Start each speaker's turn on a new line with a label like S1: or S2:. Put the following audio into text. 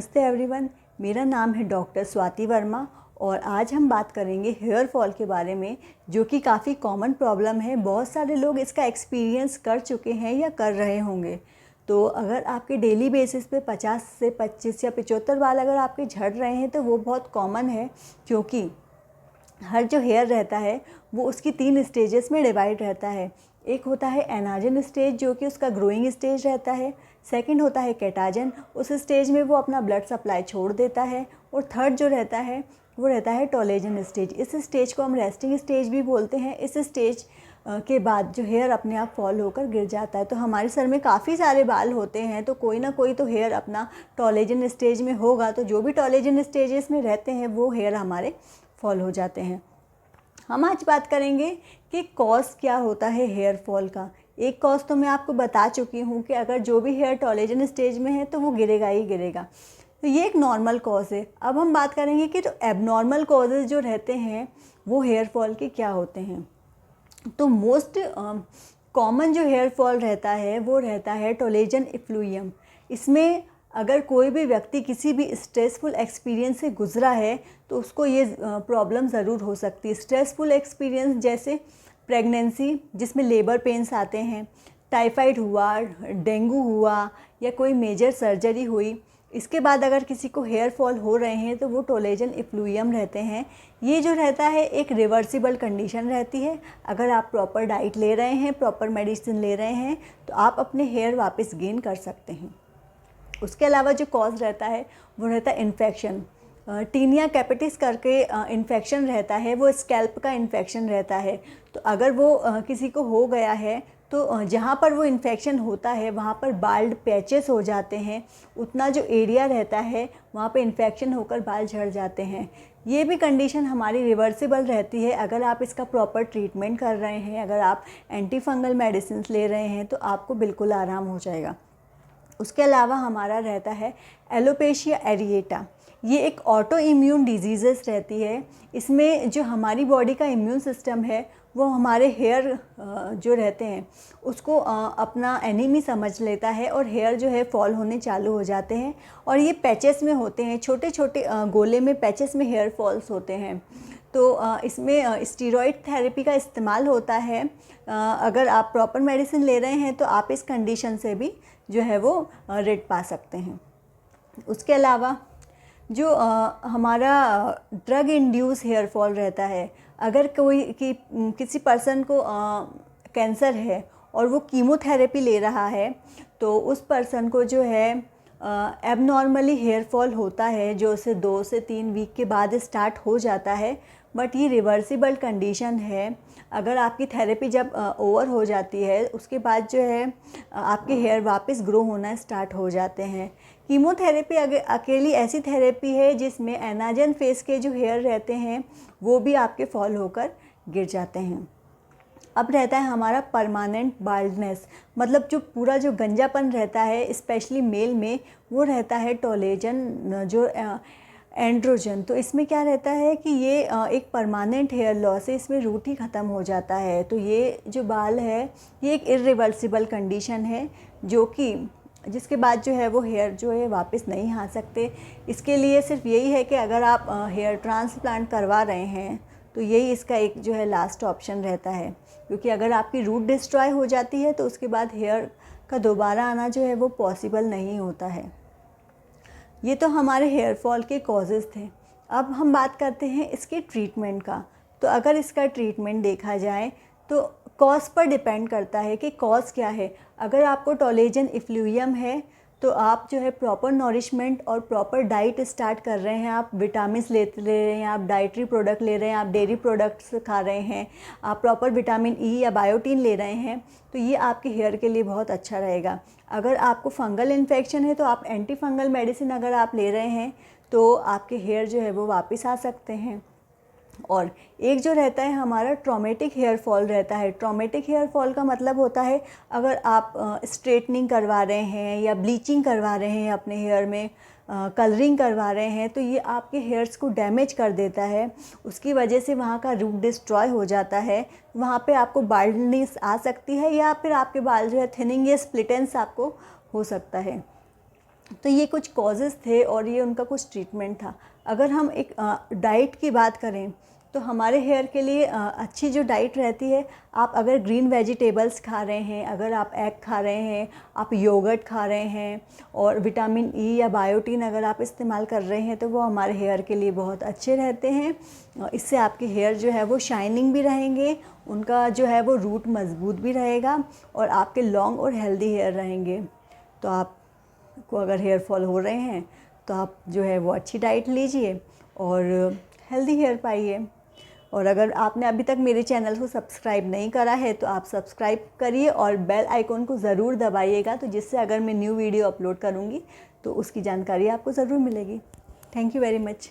S1: नमस्ते एवरीवन, मेरा नाम है डॉक्टर स्वाति वर्मा और आज हम बात करेंगे हेयर फॉल के बारे में, जो कि काफ़ी कॉमन प्रॉब्लम है। बहुत सारे लोग इसका एक्सपीरियंस कर चुके हैं या कर रहे होंगे। तो अगर आपके डेली बेसिस पे 50 से 25 या 75 बाल अगर आपके झड़ रहे हैं तो वो बहुत कॉमन है, क्योंकि हर जो हेयर रहता है वो उसकी 3 स्टेजेस में डिवाइड रहता है। एक होता है एनाजन स्टेज, जो कि उसका ग्रोइंग स्टेज रहता है। सेकंड होता है कैटाजन, उस स्टेज में वो अपना ब्लड सप्लाई छोड़ देता है। और थर्ड जो रहता है वो रहता है टॉलेजन स्टेज। इस स्टेज को हम रेस्टिंग स्टेज भी बोलते हैं। इस स्टेज के बाद जो हेयर अपने आप फॉल होकर गिर जाता है। तो हमारे सर में काफ़ी सारे बाल होते हैं, तो कोई ना कोई तो हेयर अपना टॉलेजन स्टेज में होगा। तो जो भी टॉलेजन स्टेजेस में रहते हैं वो हेयर हमारे फॉल हो जाते हैं। हम आज बात करेंगे कि कॉज क्या होता है हेयर फॉल का। एक कॉज तो मैं आपको बता चुकी हूँ कि अगर जो भी हेयर टॉलेजन स्टेज में है तो वो गिरेगा ही गिरेगा। तो ये एक नॉर्मल कॉज है। अब हम बात करेंगे कि तो एबनॉर्मल कॉजेज़ जो रहते हैं वो हेयर फॉल के क्या होते हैं। तो मोस्ट कॉमन जो हेयर फॉल रहता है वो रहता है टॉलेजन इफ्लूयम। इसमें अगर कोई भी व्यक्ति किसी भी स्ट्रेसफुल एक्सपीरियंस से गुजरा है तो उसको ये प्रॉब्लम ज़रूर हो सकती है। स्ट्रेसफुल एक्सपीरियंस जैसे प्रेगनेंसी, जिसमें लेबर पेन्स आते हैं, टाइफाइड हुआ, डेंगू हुआ, या कोई मेजर सर्जरी हुई। इसके बाद अगर किसी को हेयर फॉल हो रहे हैं तो वो टॉलेजन इफ्लूयम रहते हैं। ये जो रहता है एक रिवर्सिबल कंडीशन रहती है। अगर आप प्रॉपर डाइट ले रहे हैं, प्रॉपर मेडिसिन ले रहे हैं, तो आप अपने हेयर वापस गेन कर सकते हैं। उसके अलावा जो कॉज रहता है वो रहता है इन्फेक्शन। टीनिया कैपिटिस करके इन्फेक्शन रहता है, वो स्कैल्प का इन्फेक्शन रहता है। तो अगर वो किसी को हो गया है तो जहाँ पर वो इन्फेक्शन होता है वहाँ पर बाल्ड पैचेस हो जाते हैं। उतना जो एरिया रहता है वहाँ पे इन्फेक्शन होकर बाल झड़ जाते हैं। ये भी कंडीशन हमारी रिवर्सिबल रहती है अगर आप इसका प्रॉपर ट्रीटमेंट कर रहे हैं। अगर आप एंटी फंगल मेडिसिन ले रहे हैं तो आपको बिल्कुल आराम हो जाएगा। उसके अलावा हमारा रहता है एलोपेशिया एरिएटा। ये एक ऑटो इम्यून डिजीज़ रहती है। इसमें जो हमारी बॉडी का इम्यून सिस्टम है वो हमारे हेयर जो रहते हैं उसको अपना एनिमी समझ लेता है और हेयर जो है फॉल होने चालू हो जाते हैं। और ये पैचेस में होते हैं, छोटे छोटे गोले में पैचेस में हेयर फॉल्स होते हैं। तो इसमें स्टीरॉयड थेरेपी का इस्तेमाल होता है। अगर आप प्रॉपर मेडिसिन ले रहे हैं तो आप इस कंडीशन से भी जो है वो रेड पा सकते हैं। उसके अलावा जो हमारा ड्रग इंड्यूस हेयर फॉल रहता है, अगर किसी पर्सन को कैंसर है और वो कीमोथेरेपी ले रहा है तो उस पर्सन को जो है एबनॉर्मली हेयर फॉल होता है, जो उसे 2 से 3 वीक के बाद स्टार्ट हो जाता है। बट ये रिवर्सिबल कंडीशन है। अगर आपकी थेरेपी जब ओवर हो जाती है उसके बाद जो है आपके हेयर वापस ग्रो होना स्टार्ट हो जाते हैं। कीमोथेरेपी अकेली ऐसी थेरेपी है जिसमें एनाजन फेस के जो हेयर रहते हैं वो भी आपके फॉल होकर गिर जाते हैं। अब रहता है हमारा परमानेंट बाल्डनेस, मतलब जो पूरा जो गंजापन रहता है स्पेशली मेल में, वो रहता है टॉलेजन जो एंड्रोजन। तो इसमें क्या रहता है कि ये एक परमानेंट हेयर लॉस है, इसमें रूट ही ख़त्म हो जाता है। तो ये जो बाल है ये एक इरिवर्सिबल कंडीशन है, जो कि जिसके बाद जो है वो हेयर जो है वापस नहीं आ सकते। इसके लिए सिर्फ यही है कि अगर आप हेयर ट्रांसप्लांट करवा रहे हैं तो यही इसका एक जो है लास्ट ऑप्शन रहता है, क्योंकि अगर आपकी रूट डिस्ट्रॉय हो जाती है तो उसके बाद हेयर का दोबारा आना जो है वो पॉसिबल नहीं होता है। ये तो हमारे हेयर फॉल के कॉजेज़ थे। अब हम बात करते हैं इसके ट्रीटमेंट का। तो अगर इसका ट्रीटमेंट देखा जाए तो कॉज पर डिपेंड करता है कि कॉज क्या है। अगर आपको टॉलेजन इफ्लूयम है तो आप जो है प्रॉपर नॉरिशमेंट और प्रॉपर डाइट स्टार्ट कर रहे हैं, आप विटामिन ले रहे हैं, आप डाइटरी प्रोडक्ट ले रहे हैं, आप डेयरी प्रोडक्ट्स खा रहे हैं, आप प्रॉपर विटामिन ई या बायोटीन ले रहे हैं, तो ये आपके हेयर के लिए बहुत अच्छा रहेगा। अगर आपको फंगल इन्फेक्शन है तो आप एंटी फंगल मेडिसिन अगर आप ले रहे हैं तो आपके हेयर जो है वो वापस आ सकते हैं। और एक जो रहता है हमारा ट्रॉमेटिक हेयर फॉल रहता है। ट्रॉमेटिक हेयर फॉल का मतलब होता है अगर आप स्ट्रेटनिंग करवा रहे हैं या ब्लीचिंग करवा रहे हैं, अपने हेयर में कलरिंग करवा रहे हैं, तो ये आपके हेयर्स को डैमेज कर देता है। उसकी वजह से वहाँ का रूट डिस्ट्रॉय हो जाता है। वहाँ पे आपको बाल्डनेस आ सकती है या फिर आपके बाल जो है थिनिंग या स्प्लिटेंस आपको हो सकता है। तो ये कुछ कॉजेज़ थे और ये उनका कुछ ट्रीटमेंट था। अगर हम एक डाइट की बात करें तो हमारे हेयर के लिए अच्छी जो डाइट रहती है, आप अगर ग्रीन वेजिटेबल्स खा रहे हैं, अगर आप एग खा रहे हैं, आप योगर्ट खा रहे हैं और विटामिन ई या बायोटीन अगर आप इस्तेमाल कर रहे हैं तो वो हमारे हेयर के लिए बहुत अच्छे रहते हैं। इससे आपके हेयर जो है वो शाइनिंग भी रहेंगे, उनका जो है वो रूट मज़बूत भी रहेगा और आपके लॉन्ग और हेल्दी हेयर रहेंगे। तो आपको अगर हेयर फॉल हो रहे हैं तो आप जो है वो अच्छी डाइट लीजिए और हेल्दी हेयर पाइए। और अगर आपने अभी तक मेरे चैनल को सब्सक्राइब नहीं करा है तो आप सब्सक्राइब करिए और बेल आइकॉन को ज़रूर दबाइएगा, तो जिससे अगर मैं न्यू वीडियो अपलोड करूँगी तो उसकी जानकारी आपको ज़रूर मिलेगी। Thank you very much.